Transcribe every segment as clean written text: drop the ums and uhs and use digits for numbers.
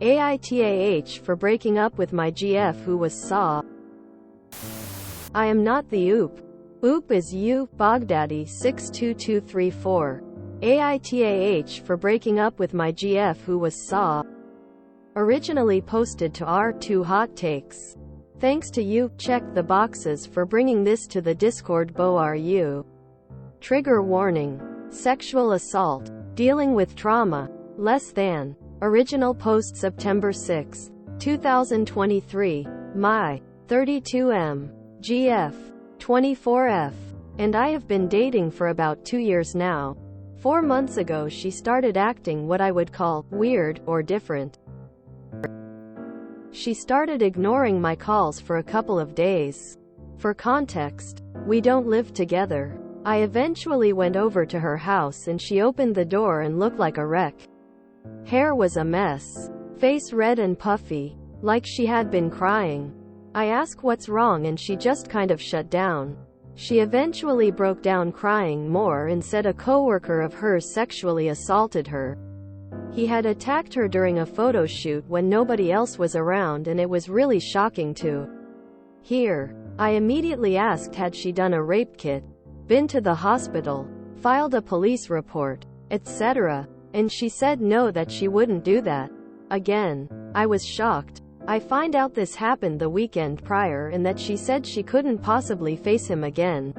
AITAH for breaking up with my GF who was SAW. I am not the OOP. OOP is you, Bogdaddy 62234. AITAH for breaking up with my GF who was SAW. Originally posted to R2 Hot Takes. Thanks to you, check the boxes for bringing this to the Discord BoRU. Trigger warning. Sexual assault. Dealing with trauma. Less than. Original post September 6, 2023. My 32M. GF. 24F. And I have been dating for about 2 years now. 4 months ago she started acting what I would call weird or different. She started ignoring my calls for a couple of days. For context, we don't live together. I eventually went over to her house and she opened the door and looked like a wreck. Hair was a mess. Face red and puffy, like she had been crying. I asked what's wrong and she just kind of shut down. She eventually broke down crying more and said a coworker of hers sexually assaulted her. He had attacked her during a photo shoot when nobody else was around and it was really shocking to hear. I immediately asked had she done a rape kit, been to the hospital, filed a police report, etc. And she said no, that she wouldn't do that. Again, I was shocked. I find out this happened the weekend prior and that she said she couldn't possibly face him again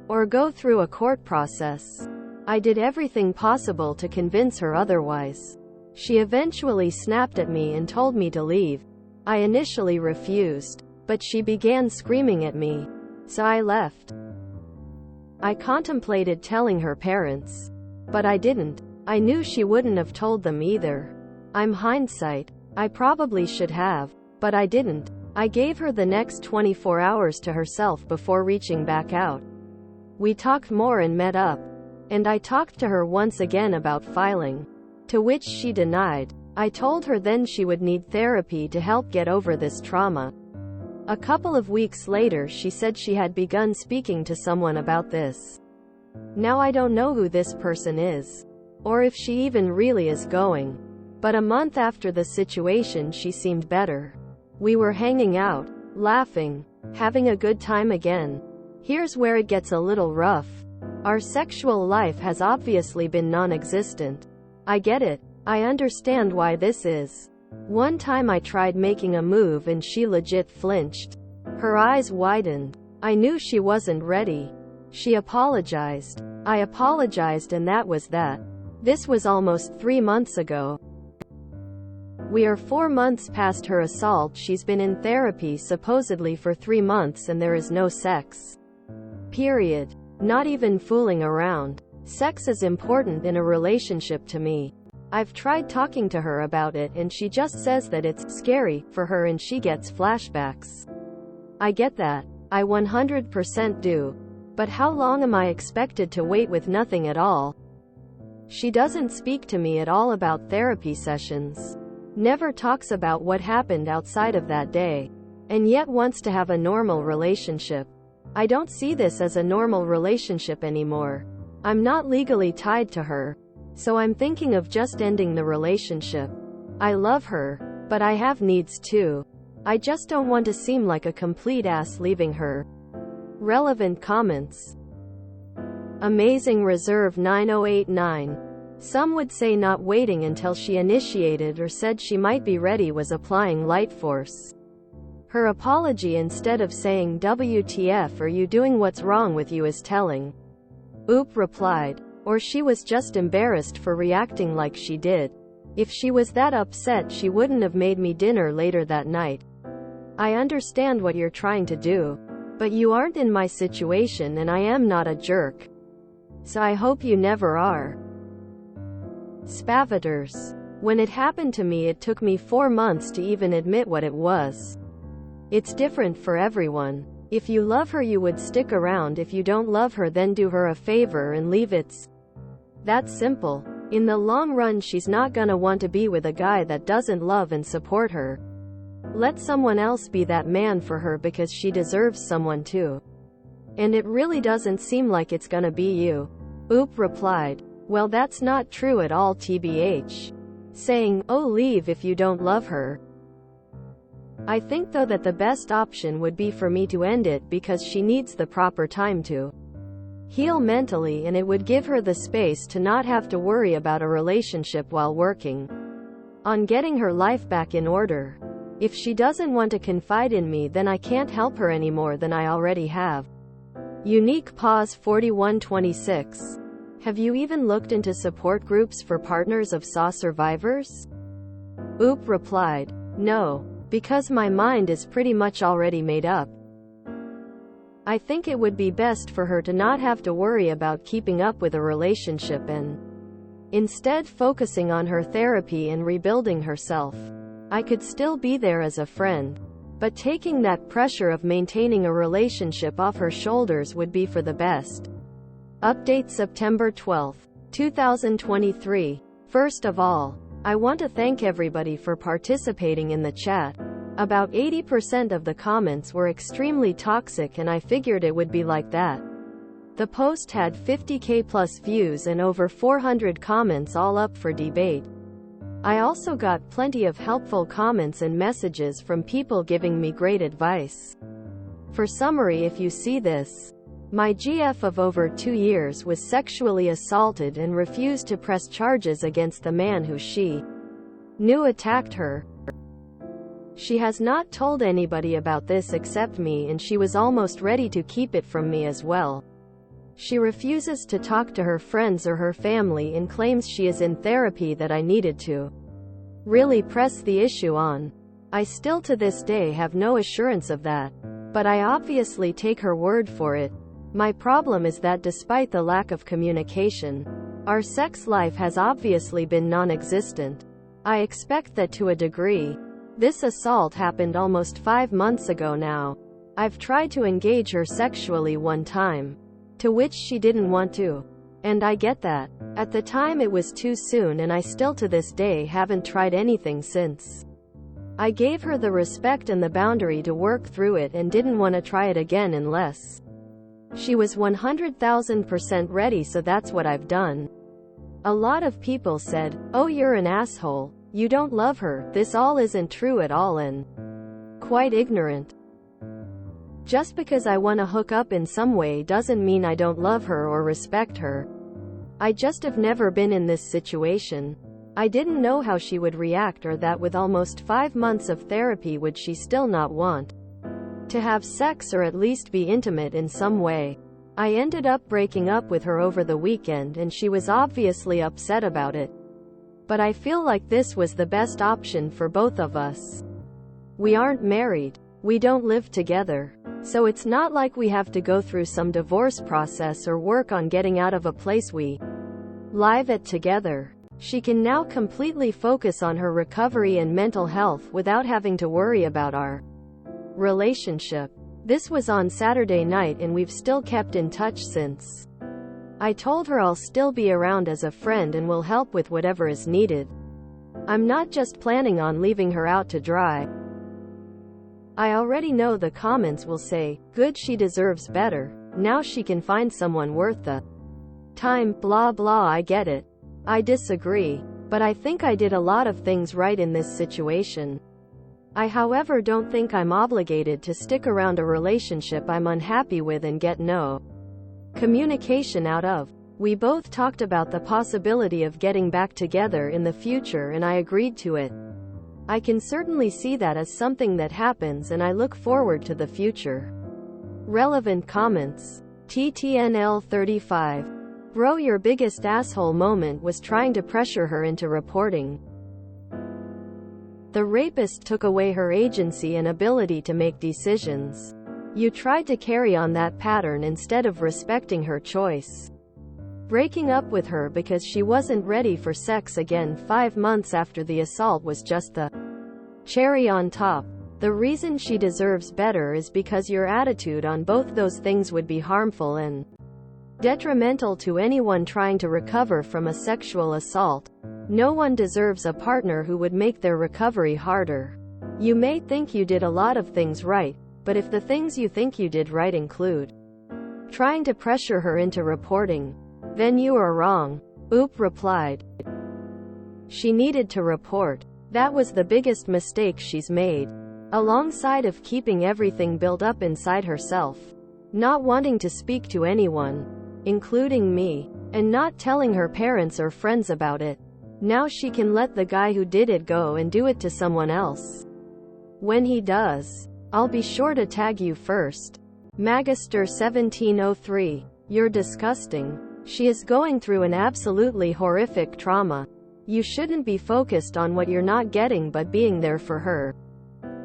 or go through a court process. I did everything possible to convince her otherwise. She eventually snapped at me and told me to leave. I initially refused, but she began screaming at me, so I left. I contemplated telling her parents, but I didn't. I knew she wouldn't have told them either. I'm hindsight. I probably should have, but I didn't. I gave her the next 24 hours to herself before reaching back out. We talked more and met up. And I talked to her once again about filing, to which she denied. I told her then she would need therapy to help get over this trauma. A couple of weeks later she said she had begun speaking to someone about this. Now I don't know who this person is, or if she even really is going. But a month after the situation she seemed better. We were hanging out, laughing, having a good time again. Here's where it gets a little rough. Our sexual life has obviously been non-existent. I get it. I understand why this is. One time I tried making a move and she legit flinched. Her eyes widened. I knew she wasn't ready. She apologized. I apologized and that was that. This was almost 3 months ago. We are 4 months past her assault. She's been in therapy supposedly for 3 months and there is no sex. Period. Not even fooling around. Sex is important in a relationship to me. I've tried talking to her about it and she just says that it's scary for her and she gets flashbacks. I get that. I 100% do. But how long am I expected to wait with nothing at all? She doesn't speak to me at all about therapy sessions. Never talks about what happened outside of that day. And yet wants to have a normal relationship. I don't see this as a normal relationship anymore. I'm not legally tied to her. So I'm thinking of just ending the relationship. I love her, but I have needs too. I just don't want to seem like a complete ass leaving her. Relevant comments. Amazing Reserve 9089. Some would say not waiting until she initiated or said she might be ready was applying light force. Her apology instead of saying WTF are you doing, what's wrong with you, is telling. Oop replied. Or she was just embarrassed for reacting like she did. If she was that upset she wouldn't have made me dinner later that night. I understand what you're trying to do. But you aren't in my situation and I am not a jerk. So I hope you never are. Spaviters. When it happened to me it took me 4 months to even admit what it was. It's different for everyone. If you love her you would stick around. If you don't love her then do her a favor and leave. It's that simple. In the long run she's not gonna want to be with a guy that doesn't love and support her. Let someone else be that man for her because she deserves someone too. And it really doesn't seem like it's gonna be you. Oop replied. Well, that's not true at all, tbh. saying, "Oh, leave if you don't love her." I think though that the best option would be for me to end it because she needs the proper time to heal mentally, and it would give her the space to not have to worry about a relationship while working on getting her life back in order. If she doesn't want to confide in me, then I can't help her any more than I already have. Unique Pause 4126. Have you even looked into support groups for partners of SAW survivors? Oop replied, "No, because my mind is pretty much already made up. I think it would be best for her to not have to worry about keeping up with a relationship and instead focusing on her therapy and rebuilding herself. I could still be there as a friend, but taking that pressure of maintaining a relationship off her shoulders would be for the best." Update September 12, 2023. First of all, I want to thank everybody for participating in the chat. About 80% of the comments were extremely toxic, and I figured it would be like that. The post had 50k plus views and over 400 comments, all up for debate. I also got plenty of helpful comments and messages from people giving me great advice. For summary, if you see this, my GF of over 2 years was sexually assaulted and refused to press charges against the man who she knew attacked her. She has not told anybody about this except me, and she was almost ready to keep it from me as well. She refuses to talk to her friends or her family and claims she is in therapy, that I needed to really press the issue on. I still to this day have no assurance of that, but I obviously take her word for it. My problem is that despite the lack of communication, our sex life has obviously been non-existent. I expect that to a degree. This assault happened almost 5 months ago now. I've tried to engage her sexually one time, to which she didn't want to. And I get that. At the time it was too soon, and I still to this day haven't tried anything since. I gave her the respect and the boundary to work through it and didn't want to try it again unless she was 100,000% ready, so that's what I've done. A lot of people said, "Oh, you're an asshole. You don't love her." This all isn't true at all and quite ignorant. Just because I want to hook up in some way doesn't mean I don't love her or respect her. I just have never been in this situation. I didn't know how she would react, or that with almost 5 months of therapy would she still not want to have sex or at least be intimate in some way. I ended up breaking up with her over the weekend, and she was obviously upset about it. But I feel like this was the best option for both of us. We aren't married. We don't live together. So it's not like we have to go through some divorce process or work on getting out of a place we live at together. She can now completely focus on her recovery and mental health without having to worry about our relationship. This was on Saturday night, and we've still kept in touch since. I told her I'll still be around as a friend and will help with whatever is needed. I'm not just planning on leaving her out to dry. I already know the comments will say, "Good, she deserves better. Now she can find someone worth the time, blah blah." I get it. I disagree. But I think I did a lot of things right in this situation. I, however, don't think I'm obligated to stick around a relationship I'm unhappy with and get no communication out of. We both talked about the possibility of getting back together in the future, and I agreed to it. I can certainly see that as something that happens, and I look forward to the future. Relevant comments. TTNL 35. Bro, your biggest asshole moment was trying to pressure her into reporting. The rapist took away her agency and ability to make decisions. You tried to carry on that pattern instead of respecting her choice. Breaking up with her because she wasn't ready for sex again 5 months after the assault was just the cherry on top. The reason she deserves better is because your attitude on both those things would be harmful and detrimental to anyone trying to recover from a sexual assault. No one deserves a partner who would make their recovery harder. You may think you did a lot of things right, but if the things you think you did right include trying to pressure her into reporting, then you are wrong. Oop replied. She needed to report. That was the biggest mistake she's made. Alongside of keeping everything built up inside herself. Not wanting to speak to anyone, including me, and not telling her parents or friends about it. Now she can let the guy who did it go and do it to someone else. When he does, I'll be sure to tag you first. Magister 1703. You're disgusting. She is going through an absolutely horrific trauma. You shouldn't be focused on what you're not getting but being there for her.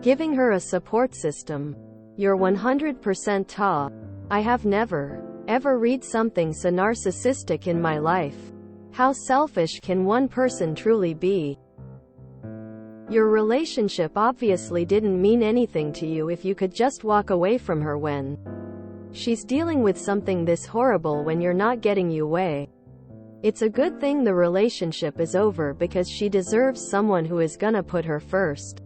Giving her a support system. You're 100% ta. I have never, ever read something so narcissistic in my life. How selfish can one person truly be? Your relationship obviously didn't mean anything to you if you could just walk away from her when she's dealing with something this horrible when you're not getting your way. It's a good thing the relationship is over because she deserves someone who is gonna put her first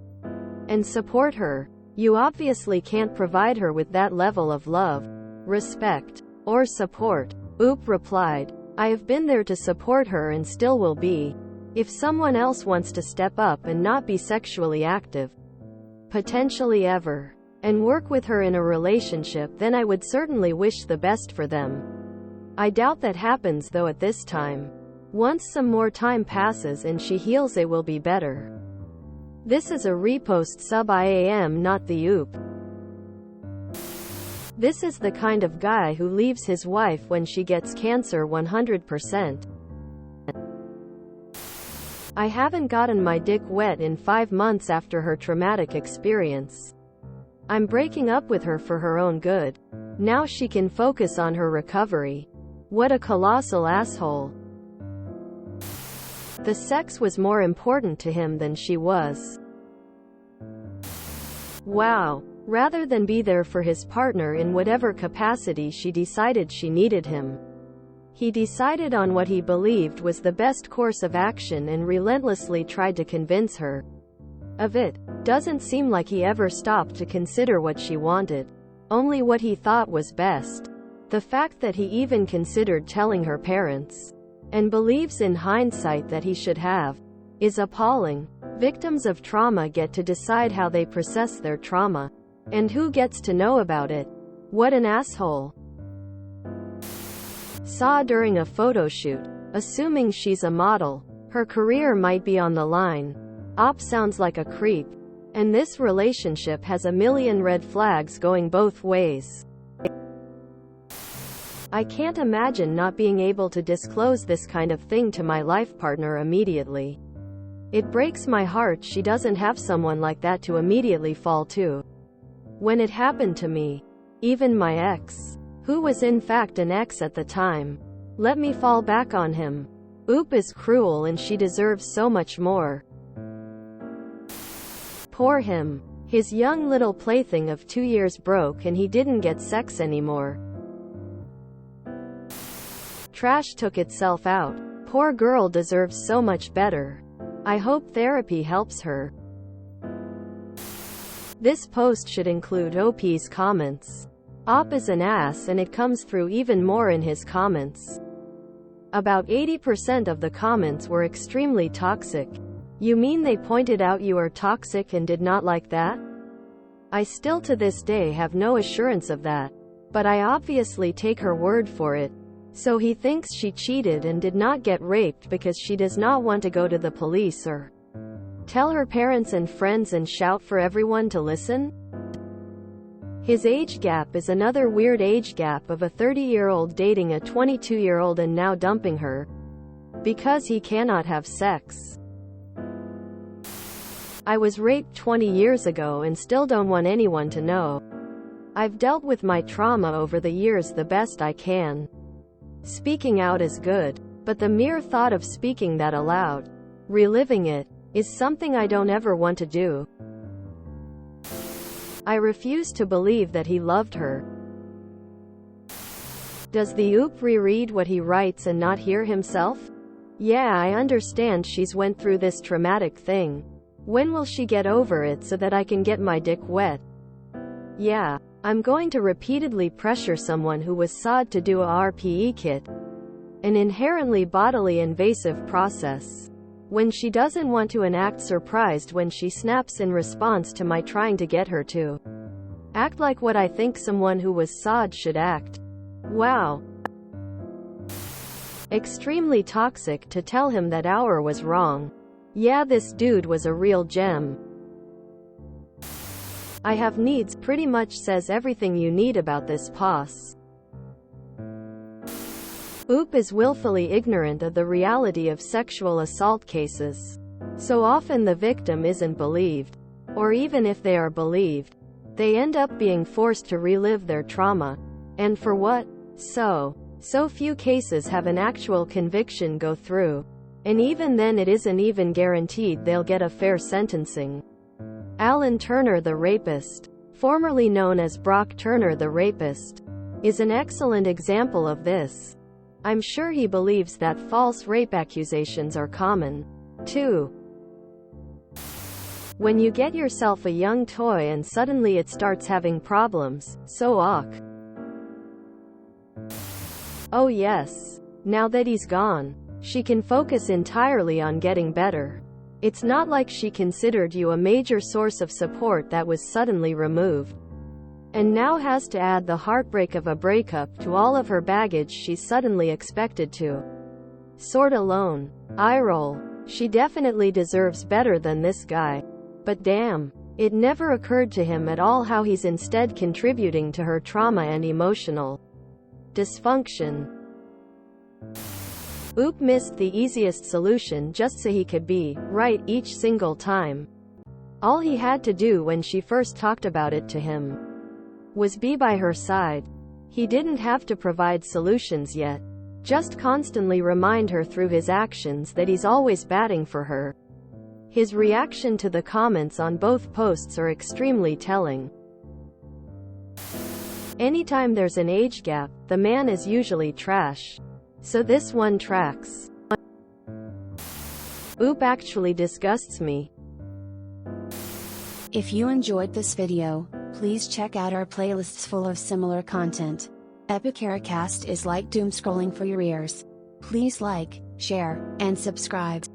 and support her. You obviously can't provide her with that level of love, respect, or support. Oop replied. I have been there to support her and still will be. If someone else wants to step up and not be sexually active, potentially ever, and work with her in a relationship, then I would certainly wish the best for them. I doubt that happens though at this time. Once some more time passes and she heals, it will be better. This is a repost sub IAM, not the oop. This is the kind of guy who leaves his wife when she gets cancer 100%. I haven't gotten my dick wet in 5 months after her traumatic experience. I'm breaking up with her for her own good. Now she can focus on her recovery. What a colossal asshole. The sex was more important to him than she was. Wow. Rather than be there for his partner in whatever capacity she decided she needed him, he decided on what he believed was the best course of action and relentlessly tried to convince her of it. Doesn't seem like he ever stopped to consider what she wanted, only what he thought was best. The fact that he even considered telling her parents, and believes in hindsight that he should have, is appalling. Victims of trauma get to decide how they process their trauma, and who gets to know about it. What an asshole. Saw during a photo shoot, assuming she's a model. Her career might be on the line. Op sounds like a creep. And this relationship has a million red flags going both ways. I can't imagine not being able to disclose this kind of thing to my life partner immediately. It breaks my heart she doesn't have someone like that to immediately fall to. When it happened to me, even my ex, who was in fact an ex at the time, let me fall back on him. Oop is cruel and she deserves so much more. Poor him. His young little plaything of 2 years broke and he didn't get sex anymore. Trash took itself out. Poor girl deserves so much better. I hope therapy helps her. This post should include OP's comments. Op is an ass and it comes through even more in his comments. About 80% of the comments were extremely toxic. You mean they pointed out you are toxic and did not like that? I still to this day have no assurance of that. But I obviously take her word for it. So he thinks she cheated and did not get raped because she does not want to go to the police or tell her parents and friends and shout for everyone to listen? His age gap is another weird age gap of a 30-year-old dating a 22-year-old and now dumping her because he cannot have sex. I was raped 20 years ago and still don't want anyone to know. I've dealt with my trauma over the years the best I can. Speaking out is good, but the mere thought of speaking that aloud, reliving it, is something I don't ever want to do. I refuse to believe that he loved her. Does the oop reread what he writes and not hear himself? Yeah, I understand she's went through this traumatic thing. When will she get over it so that I can get my dick wet? Yeah, I'm going to repeatedly pressure someone who was sawed to do a RPE kit. An inherently bodily invasive process. when she doesn't want to and act surprised when she snaps in response to my trying to get her to act like what I think someone who was sad should act. Wow. Extremely toxic to tell him that our was wrong. Yeah, this dude was a real gem. I have needs pretty much says everything you need about this poss. Oop is willfully ignorant of the reality of sexual assault cases. So often the victim isn't believed. Or even if they are believed, they end up being forced to relive their trauma. And for what? So few cases have an actual conviction go through. And even then it isn't even guaranteed they'll get a fair sentencing. Alan Turner the rapist, formerly known as Brock Turner the rapist, is an excellent example of this. I'm sure he believes that false rape accusations are common, too. When you get yourself a young toy and suddenly it starts having problems, so awk. Oh yes. Now that he's gone, she can focus entirely on getting better. It's not like she considered you a major source of support that was suddenly removed. And now has to add the heartbreak of a breakup to all of her baggage she's suddenly expected to sort alone. Eye roll. She definitely deserves better than this guy. But damn. It never occurred to him at all how he's instead contributing to her trauma and emotional dysfunction. Oop missed the easiest solution just so he could be right each single time. All he had to do when she first talked about it to him was be by her side. He didn't have to provide solutions yet. Just constantly remind her through his actions that he's always batting for her. His reaction to the comments on both posts are extremely telling. Anytime there's an age gap, the man is usually trash. So this one tracks. Oop actually disgusts me. If you enjoyed this video, please check out our playlists full of similar content. Epic Cast is like doom scrolling for your ears. Please like, share, and subscribe.